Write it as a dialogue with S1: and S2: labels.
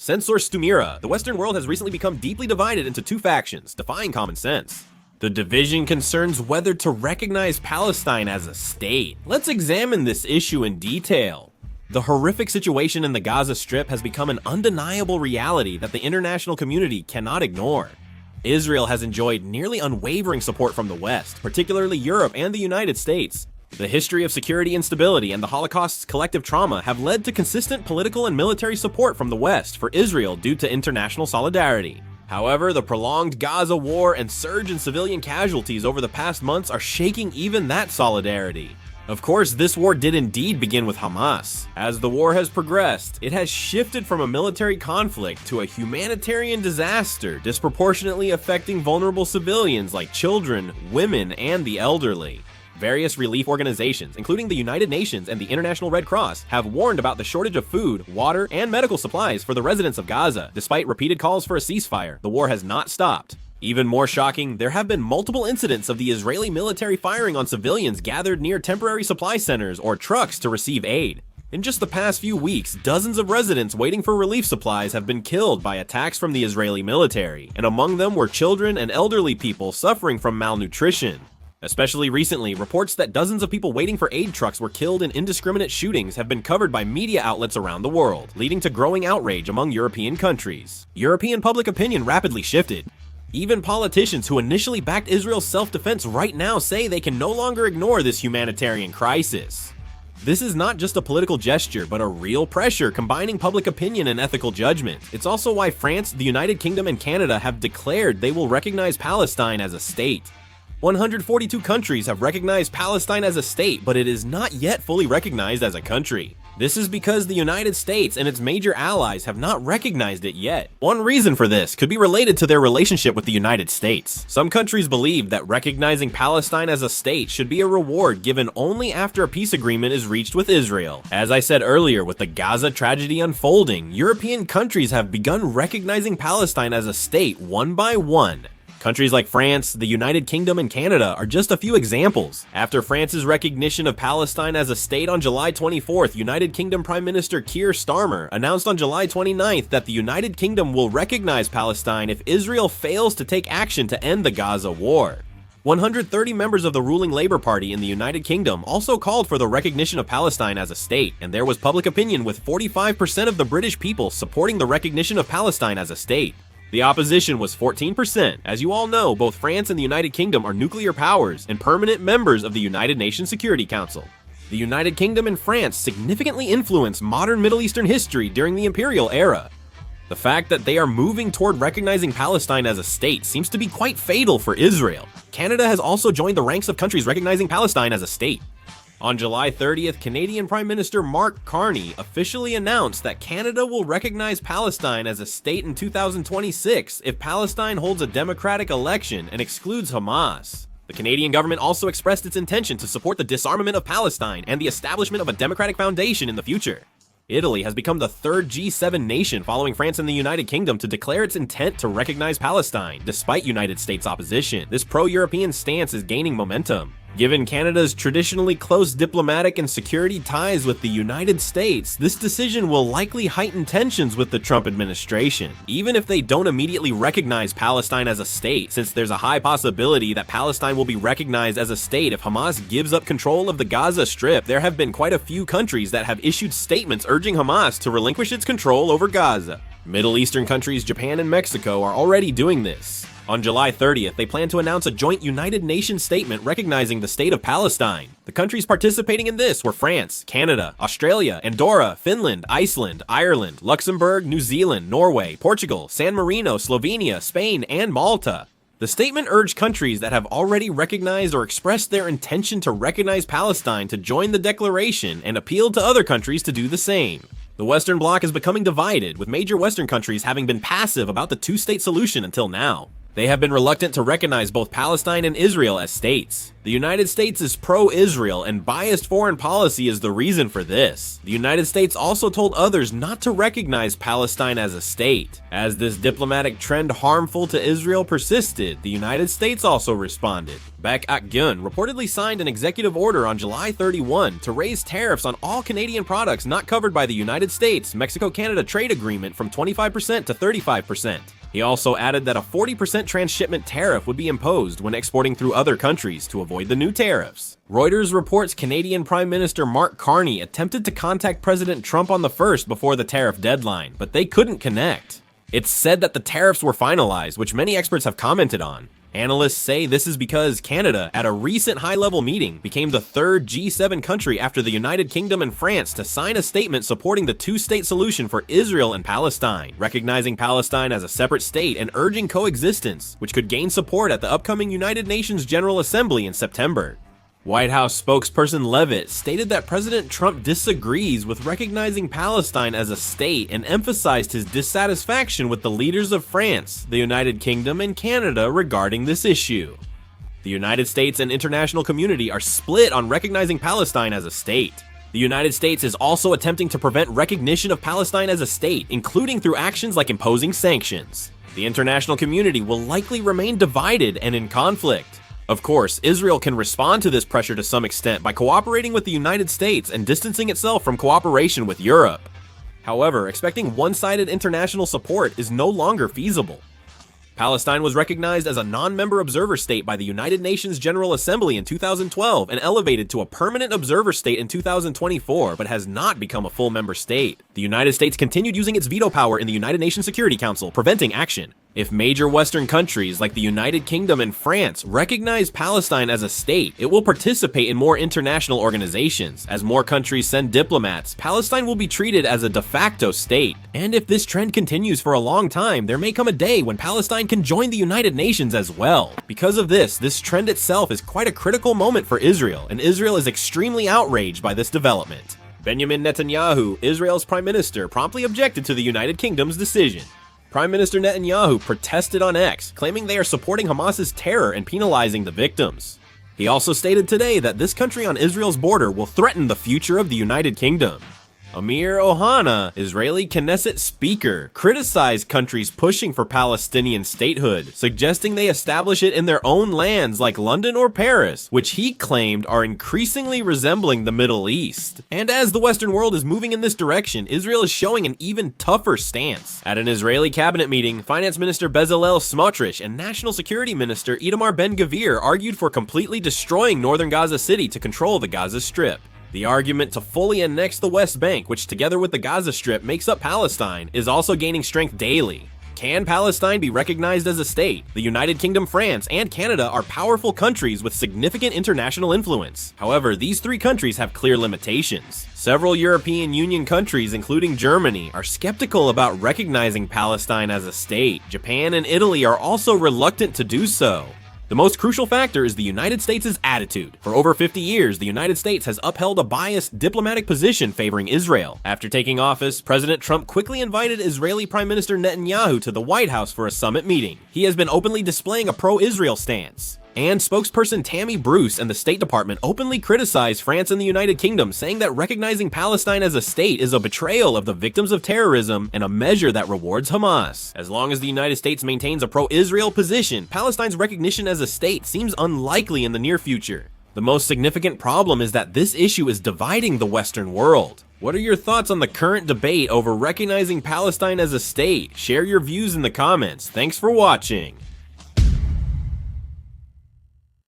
S1: Censor Stumira, the Western world has recently become deeply divided into two factions, defying common sense. The division concerns whether to recognize Palestine as a state. Let's examine this issue in detail. The horrific situation in the Gaza Strip has become an undeniable reality that the international community cannot ignore. Israel has enjoyed nearly unwavering support from the West, particularly Europe and the United States. The history of security instability and the Holocaust's collective trauma have led to consistent political and military support from the West for Israel due to international solidarity. However, the prolonged Gaza war and surge in civilian casualties over the past months are shaking even that solidarity. Of course, this war did indeed begin with Hamas. As the war has progressed, it has shifted from a military conflict to a humanitarian disaster, disproportionately affecting vulnerable civilians like children, women, and the elderly. Various relief organizations, including the United Nations and the International Red Cross, have warned about the shortage of food, water, and medical supplies for the residents of Gaza. Despite repeated calls for a ceasefire, the war has not stopped. Even more shocking, there have been multiple incidents of the Israeli military firing on civilians gathered near temporary supply centers or trucks to receive aid. In just the past few weeks, dozens of residents waiting for relief supplies have been killed by attacks from the Israeli military, and among them were children and elderly people suffering from malnutrition. Especially recently, reports that dozens of people waiting for aid trucks were killed in indiscriminate shootings have been covered by media outlets around the world, leading to growing outrage among European countries. European public opinion rapidly shifted. Even politicians who initially backed Israel's self-defense right now say they can no longer ignore this humanitarian crisis. This is not just a political gesture, but a real pressure combining public opinion and ethical judgment. It's also why France, the United Kingdom, and Canada have declared they will recognize Palestine as a state. 142 countries have recognized Palestine as a state, but it is not yet fully recognized as a country. This is because the United States and its major allies have not recognized it yet. One reason for this could be related to their relationship with the United States. Some countries believe that recognizing Palestine as a state should be a reward given only after a peace agreement is reached with Israel. As I said earlier, with the Gaza tragedy unfolding, European countries have begun recognizing Palestine as a state one by one. Countries like France, the United Kingdom, and Canada are just a few examples. After France's recognition of Palestine as a state on July 24th, United Kingdom Prime Minister Keir Starmer announced on July 29th that the United Kingdom will recognize Palestine if Israel fails to take action to end the Gaza war. 130 members of the ruling Labour Party in the United Kingdom also called for the recognition of Palestine as a state, and there was public opinion with 45% of the British people supporting the recognition of Palestine as a state. The opposition was 14%. As you all know, both France and the United Kingdom are nuclear powers and permanent members of the United Nations Security Council. The United Kingdom and France significantly influenced modern Middle Eastern history during the imperial era. The fact that they are moving toward recognizing Palestine as a state seems to be quite fatal for Israel. Canada has also joined the ranks of countries recognizing Palestine as a state. On July 30th, Canadian Prime Minister Mark Carney officially announced that Canada will recognize Palestine as a state in 2026 if Palestine holds a democratic election and excludes Hamas. The Canadian government also expressed its intention to support the disarmament of Palestine and the establishment of a democratic foundation in the future. Italy has become the third G7 nation following France and the United Kingdom to declare its intent to recognize Palestine, despite United States opposition. This pro-European stance is gaining momentum. Given Canada's traditionally close diplomatic and security ties with the United States, this decision will likely heighten tensions with the Trump administration, even if they don't immediately recognize Palestine as a state, since there's a high possibility that Palestine will be recognized as a state if Hamas gives up control of the Gaza Strip. There have been quite a few countries that have issued statements urging Hamas to relinquish its control over Gaza. Middle Eastern countries Japan and Mexico are already doing this. On July 30th, they plan to announce a joint United Nations statement recognizing the state of Palestine. The countries participating in this were France, Canada, Australia, Andorra, Finland, Iceland, Ireland, Luxembourg, New Zealand, Norway, Portugal, San Marino, Slovenia, Spain, and Malta. The statement urged countries that have already recognized or expressed their intention to recognize Palestine to join the declaration and appealed to other countries to do the same. The Western Bloc is becoming divided, with major Western countries having been passive about the two-state solution until now. They have been reluctant to recognize both Palestine and Israel as states. The United States is pro-Israel, and biased foreign policy is the reason for this. The United States also told others not to recognize Palestine as a state. As this diplomatic trend harmful to Israel persisted, the United States also responded. Baek Ak-gyun reportedly signed an executive order on July 31 to raise tariffs on all Canadian products not covered by the United States-Mexico-Canada trade agreement from 25% to 35%. He also added that a 40% transshipment tariff would be imposed when exporting through other countries to avoid the new tariffs. Reuters reports Canadian Prime Minister Mark Carney attempted to contact President Trump on the 1st before the tariff deadline, but they couldn't connect. It's said that the tariffs were finalized, which many experts have commented on. Analysts say this is because Canada, at a recent high-level meeting, became the third G7 country after the United Kingdom and France to sign a statement supporting the two-state solution for Israel and Palestine, recognizing Palestine as a separate state and urging coexistence, which could gain support at the upcoming United Nations General Assembly in September. White House spokesperson Leavitt stated that President Trump disagrees with recognizing Palestine as a state and emphasized his dissatisfaction with the leaders of France, the United Kingdom, and Canada regarding this issue. The United States and international community are split on recognizing Palestine as a state. The United States is also attempting to prevent recognition of Palestine as a state, including through actions like imposing sanctions. The international community will likely remain divided and in conflict. Of course, Israel can respond to this pressure to some extent by cooperating with the United States and distancing itself from cooperation with Europe. However, expecting one-sided international support is no longer feasible. Palestine was recognized as a non-member observer state by the United Nations General Assembly in 2012 and elevated to a permanent observer state in 2024, but has not become a full member state. The United States continued using its veto power in the United Nations Security Council, preventing action. If major Western countries like the United Kingdom and France recognize Palestine as a state, it will participate in more international organizations. As more countries send diplomats, Palestine will be treated as a de facto state. And if this trend continues for a long time, there may come a day when Palestine can join the United Nations as well. Because of this trend itself is quite a critical moment for Israel, and Israel is extremely outraged by this development. Benjamin Netanyahu, Israel's prime minister, promptly objected to the United Kingdom's decision. Prime Minister Netanyahu protested on X, claiming they are supporting Hamas's terror and penalizing the victims. He also stated today that this country on Israel's border will threaten the future of the United Kingdom. Amir Ohana, Israeli Knesset speaker, criticized countries pushing for Palestinian statehood, suggesting they establish it in their own lands like London or Paris, which he claimed are increasingly resembling the Middle East. And as the Western world is moving in this direction, Israel is showing an even tougher stance. At an Israeli cabinet meeting, Finance Minister Bezalel Smotrich and National Security Minister Itamar Ben-Gvir argued for completely destroying northern Gaza City to control the Gaza Strip. The argument to fully annex the West Bank, which together with the Gaza Strip makes up Palestine, is also gaining strength daily. Can Palestine be recognized as a state? The United Kingdom, France, and Canada are powerful countries with significant international influence. However, these three countries have clear limitations. Several European Union countries, including Germany, are skeptical about recognizing Palestine as a state. Japan and Italy are also reluctant to do so. The most crucial factor is the United States' attitude. For over 50 years, the United States has upheld a biased diplomatic position favoring Israel. After taking office, President Trump quickly invited Israeli Prime Minister Netanyahu to the White House for a summit meeting. He has been openly displaying a pro-Israel stance. And spokesperson Tammy Bruce and the State Department openly criticized France and the United Kingdom, saying that recognizing Palestine as a state is a betrayal of the victims of terrorism and a measure that rewards Hamas. As long as the United States maintains a pro-Israel position, Palestine's recognition as a state seems unlikely in the near future. The most significant problem is that this issue is dividing the Western world. What are your thoughts on the current debate over recognizing Palestine as a state? Share your views in the comments. Thanks for watching.